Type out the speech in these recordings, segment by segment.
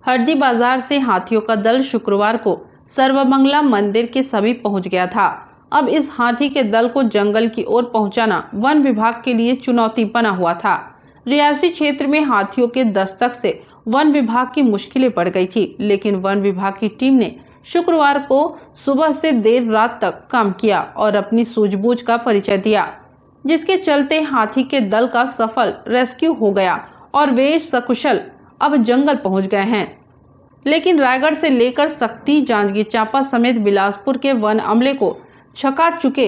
हरदी बाजार से हाथियों का दल शुक्रवार को सर्वमंगला मंदिर के समीप पहुंच गया था। अब इस हाथी के दल को जंगल की ओर पहुंचाना वन विभाग के लिए चुनौती बना हुआ था। रियासी क्षेत्र में हाथियों के दस्तक से वन विभाग की मुश्किलें बढ़ गई थी, लेकिन वन विभाग की टीम ने शुक्रवार को सुबह से देर रात तक काम किया और अपनी सूझबूझ का परिचय दिया, जिसके चलते हाथी के दल का सफल रेस्क्यू हो गया और वे सकुशल अब जंगल पहुंच गए हैं। लेकिन रायगढ़ से लेकर सक्ती, जांजगीर चांपा समेत बिलासपुर के वन अमले को छका चुके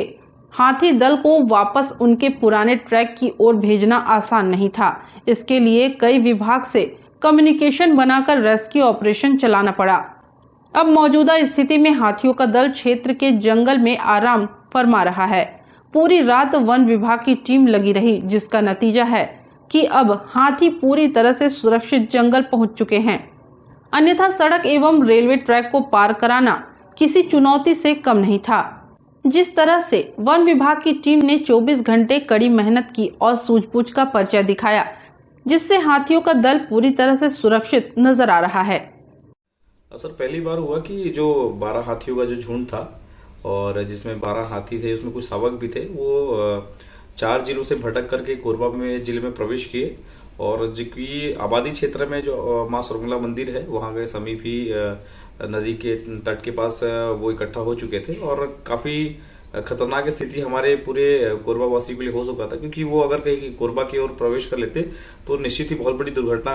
हाथी दल को वापस उनके पुराने ट्रैक की ओर भेजना आसान नहीं था। इसके लिए कई विभाग से कम्युनिकेशन बनाकर रेस्क्यू ऑपरेशन चलाना पड़ा। अब मौजूदा स्थिति में हाथियों का दल क्षेत्र के जंगल में आराम फरमा रहा है। पूरी रात वन विभाग की टीम लगी रही, जिसका नतीजा है कि अब हाथी पूरी तरह से सुरक्षित जंगल पहुंच चुके हैं। अन्यथा सड़क एवं रेलवे ट्रैक को पार कराना किसी चुनौती से कम नहीं था। जिस तरह से वन विभाग की टीम ने 24 घंटे कड़ी मेहनत की और सूझबूझ का परिचय दिखाया, जिससे हाथियों का दल पूरी तरह से सुरक्षित नजर आ रहा है। सर, पहली बार हुआ कि जो 12 हाथियों का जो झुंड था और जिसमें 12 हाथी थे, उसमें कुछ शावक भी थे, वो 4 जिलों से भटक करके कोरबा में जिले में प्रवेश किए और जिसकी आबादी क्षेत्र में जो मां सर्वमंगला मंदिर है, वहां के समीप ही नदी के तट के पास वो इकट्ठा हो चुके थे और काफी खतरनाक स्थिति हमारे पूरे कोरबा वासी के लिए हो सकता था, क्योंकि वो अगर कहीं कोरबा की ओर प्रवेश कर लेते तो निश्चित ही बहुत बड़ी दुर्घटना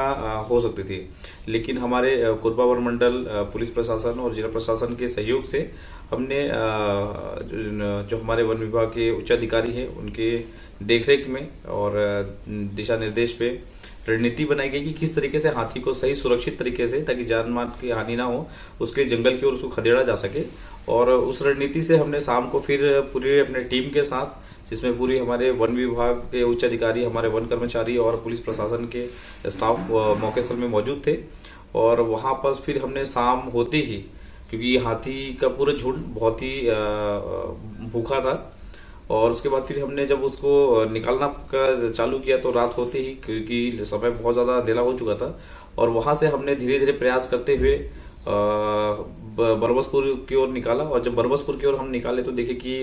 हो सकती थी। लेकिन हमारे कोरबा वन मंडल, पुलिस प्रशासन और जिला प्रशासन के सहयोग से हमने जो हमारे वन विभाग के उच्च अधिकारी हैं, उनके देखरेख में और दिशा निर्देश पे रणनीति बनाई गई कि किस तरीके से हाथी को सही सुरक्षित तरीके से, ताकि जान माल की हानि ना हो, उसके जंगल की ओर उसको खदेड़ा जा सके। और उस रणनीति से हमने शाम को फिर पूरी अपने टीम के साथ, जिसमें पूरी हमारे वन विभाग के उच्च अधिकारी, हमारे वन कर्मचारी और पुलिस प्रशासन के स्टाफ मौके स्थल में मौजूद थे और वहां पर फिर हमने शाम होते ही, क्योंकि हाथी का पूरा झुंड बहुत ही भूखा था, और उसके बाद फिर हमने जब उसको निकालना का चालू किया तो रात होते ही, क्योंकि समय बहुत ज्यादा अंधेरा हो चुका था, और वहां से हमने धीरे धीरे प्रयास करते हुए बरबसपुर की ओर निकाला। और जब बरबसपुर की ओर हम निकाले तो देखे कि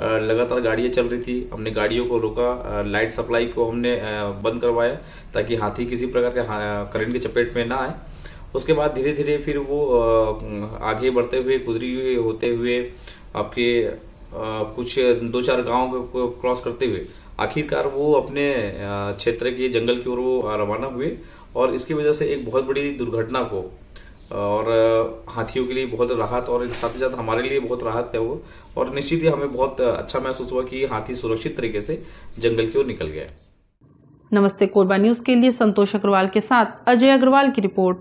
लगातार गाड़ियां चल रही थी। हमने गाड़ियों को रोका, लाइट सप्लाई को हमने बंद करवाया ताकि हाथी किसी प्रकार के करंट की चपेट में ना आए। उसके बाद धीरे धीरे फिर वो आगे बढ़ते हुए, गुजरी हुए होते हुए आपके कुछ 2-4 गांव को क्रॉस करते हुए आखिरकार वो अपने क्षेत्र के जंगल की ओर वो रवाना हुए, और इसकी वजह से एक बहुत बड़ी दुर्घटना को और हाथियों के लिए बहुत राहत और साथ ही साथ हमारे लिए बहुत राहत है वो, और निश्चित ही हमें बहुत अच्छा महसूस हुआ कि हाथी सुरक्षित तरीके से जंगल की ओर निकल गया। नमस्ते कोरबा न्यूज के लिए संतोष अग्रवाल के साथ अजय अग्रवाल की रिपोर्ट।